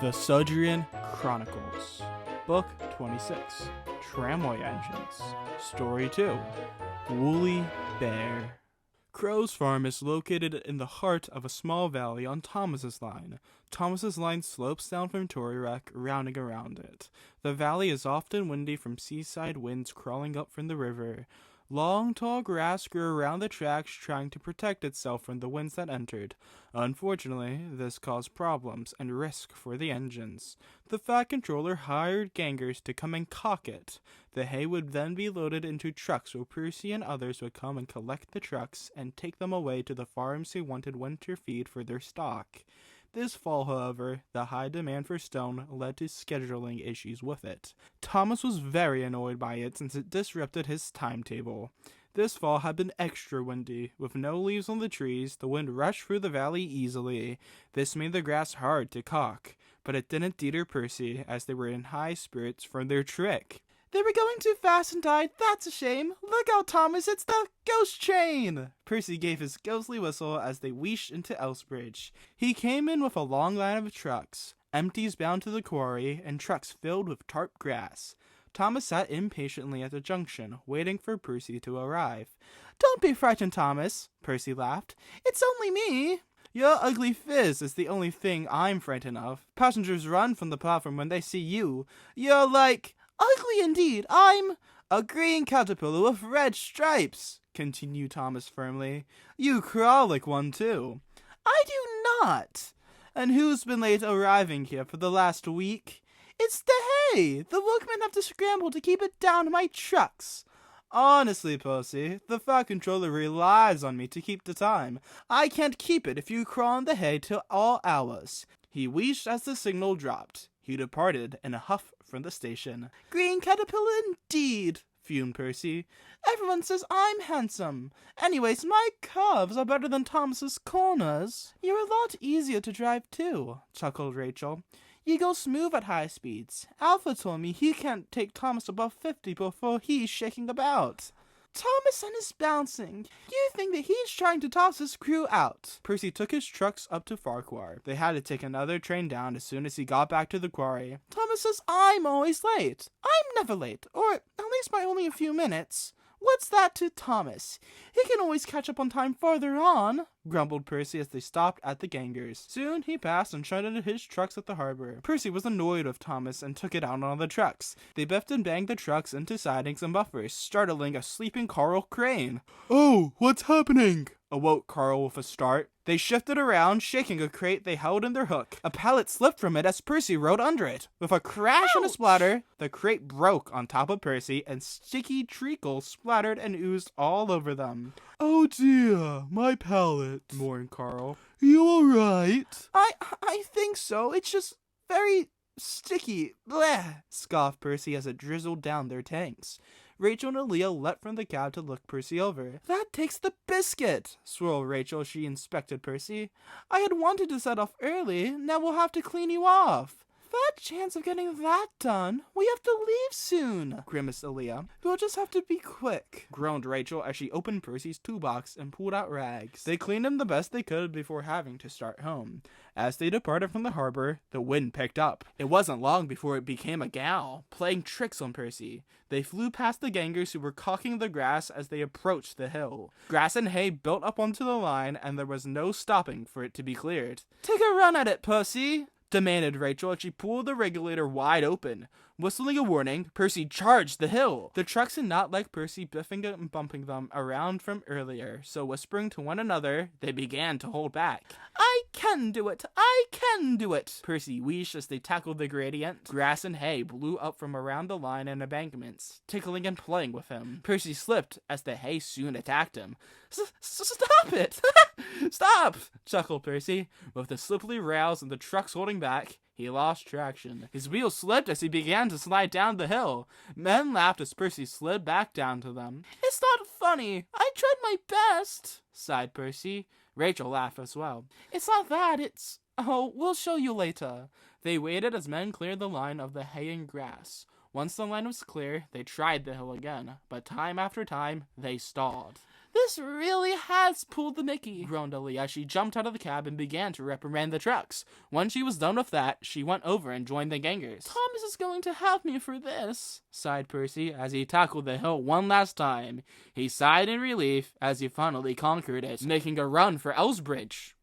The Sudrian Chronicles, Book 26, Tramway Engines, Story 2, Woolly Bear. Crow's Farm is located in the heart of a small valley on Thomas's Line. Thomas's Line slopes down from Tory Wreck, rounding around it. The valley is often windy from seaside winds crawling up from the river. Long, tall grass grew around the tracks, trying to protect itself from the winds that entered. Unfortunately, this caused problems and risk for the engines. The Fat Controller hired gangers to come and caulk it. The hay would then be loaded into trucks where Percy and others would come and collect the trucks and take them away to the farms who wanted winter feed for their stock. This fall, however, the high demand for stone led to scheduling issues with it. Thomas was very annoyed by it since it disrupted his timetable. This fall had been extra windy. With no leaves on the trees, the wind rushed through the valley easily. This made the grass hard to caulk, but it didn't deter Percy, as they were in high spirits from their trick. "They were going too fast and died, that's a shame. Look out, Thomas, it's the ghost train!" Percy gave his ghostly whistle as they wheeshed into Elsbridge. He came in with a long line of trucks, empties bound to the quarry, and trucks filled with tarp grass. Thomas sat impatiently at the junction, waiting for Percy to arrive. "Don't be frightened, Thomas," Percy laughed. "It's only me." "Your ugly phiz is the only thing I'm frightened of. Passengers run from the platform when they see you. You're like... ugly indeed. I'm a green caterpillar with red stripes," continued Thomas firmly. "You crawl like one, too." "I do not." "And who's been late arriving here for the last week?" "It's the hay. The workmen have to scramble to keep it down to my trucks." "Honestly, Percy, the Fat Controller relies on me to keep the time. I can't keep it if you crawl in the hay till all hours." He wheezed as the signal dropped. He departed in a huff from the station. "Green caterpillar indeed," fumed Percy. "Everyone says I'm handsome. Anyways, my curves are better than Thomas's corners." "You're a lot easier to drive too," chuckled Rachel. "You go smooth at high speeds. Alpha told me he can't take Thomas above 50 before he's shaking about." "Thomas and his bouncing. You think that he's trying to toss his crew out." Percy took his trucks up to Farquhar. They had to take another train down as soon as he got back to the quarry. "Thomas says I'm always late. I'm never late, or at least by only a few minutes. What's that to Thomas? He can always catch up on time farther on," grumbled Percy as they stopped at the gangers. Soon he passed and shunted his trucks at the harbor. Percy was annoyed with Thomas and took it out on the trucks. They biffed and banged the trucks into sidings and buffers, startling a sleeping Carl Crane. "Oh, what's happening?" awoke Carl with a start. They shifted around, shaking a crate they held in their hook. A pallet slipped from it as Percy rode under it. With a crash and a splatter, the crate broke on top of Percy, and sticky treacle splattered and oozed all over them. "Oh dear, my pallet," mourned Carl. "You alright?" I think so. It's just very sticky. Bleh," scoffed Percy as it drizzled down their tanks. Rachel and Aaliyah leapt from the cab to look Percy over. "That takes the biscuit," swirled Rachel as she inspected Percy. "I had wanted to set off early. Now we'll have to clean you off." "Fat chance of getting that done. We have to leave soon," grimaced Aaliyah. "We'll just have to be quick," groaned Rachel as she opened Percy's toolbox and pulled out rags. They cleaned him the best they could before having to start home. As they departed from the harbor, the wind picked up. It wasn't long before it became a gale, playing tricks on Percy. They flew past the gangers who were caulking the grass as they approached the hill. Grass and hay built up onto the line, and there was no stopping for it to be cleared. "Take a run at it, Percy," demanded Rachel as she pulled the regulator wide open. Whistling a warning, Percy charged the hill. The trucks did not like Percy biffing and bumping them around from earlier, so whispering to one another, they began to hold back. "I can do it! I can do it!" Percy wheezed as they tackled the gradient. Grass and hay blew up from around the line and embankments, tickling and playing with him. Percy slipped as the hay soon attacked him. "Stop it! Stop!" chuckled Percy. With the slippery rails and the trucks holding back, he lost traction. His wheels slipped as he began to slide down the hill. Men laughed as Percy slid back down to them. "It's not funny. I tried my best," sighed Percy. Rachel laughed as well. "It's not that, it's... oh, we'll show you later." They waited as men cleared the line of the hay and grass. Once the line was clear, they tried the hill again, but time after time, they stalled. This really has pulled the Mickey, groaned Aaliyah as she jumped out of the cab and began to reprimand the trucks. When she was done with that, she went over and joined the gangers. Thomas is going to have me for this, sighed Percy as he tackled the hill one last time. He sighed in relief as he finally conquered it, making a run for Elsbridge.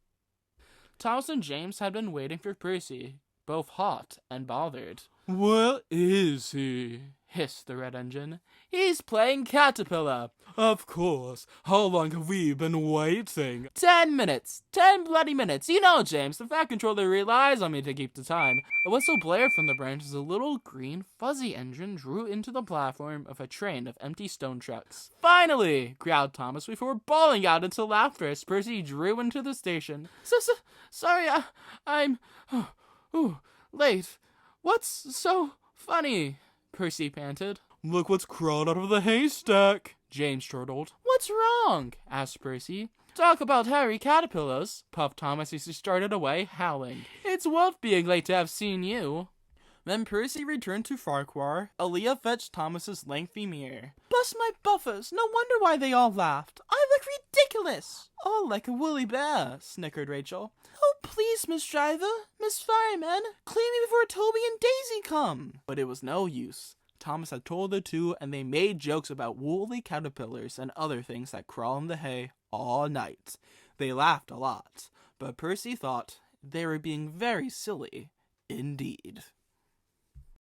Thomas and James had been waiting for Percy, both hot and bothered. Where is he? Hissed the red engine. He's playing Caterpillar. Of course. How long have we been waiting? 10 minutes. 10 bloody minutes. You know, James, the Fat Controller relies on me to keep the time. A whistle blared from the branch as a little green fuzzy engine drew into the platform of a train of empty stone trucks. Finally, growled Thomas before bawling out into laughter as Percy drew into the station. Sorry, I'm late. What's so funny? Percy panted. Look what's crawled out of the haystack, James chortled. What's wrong? Asked Percy. Talk about hairy caterpillars, puffed Thomas as he started away, howling. It's worth being late to have seen you. When Percy returned to Farquhar, Aaliyah fetched Thomas's lengthy mirror. Bust my buffers, no wonder why they all laughed. I look ridiculous. Oh, like a woolly bear, snickered Rachel. Oh, please, Miss Driver, Miss Fireman, clean me before Toby and Daisy come. But it was no use. Thomas had told the two, and they made jokes about woolly caterpillars and other things that crawl in the hay all night. They laughed a lot, but Percy thought they were being very silly indeed.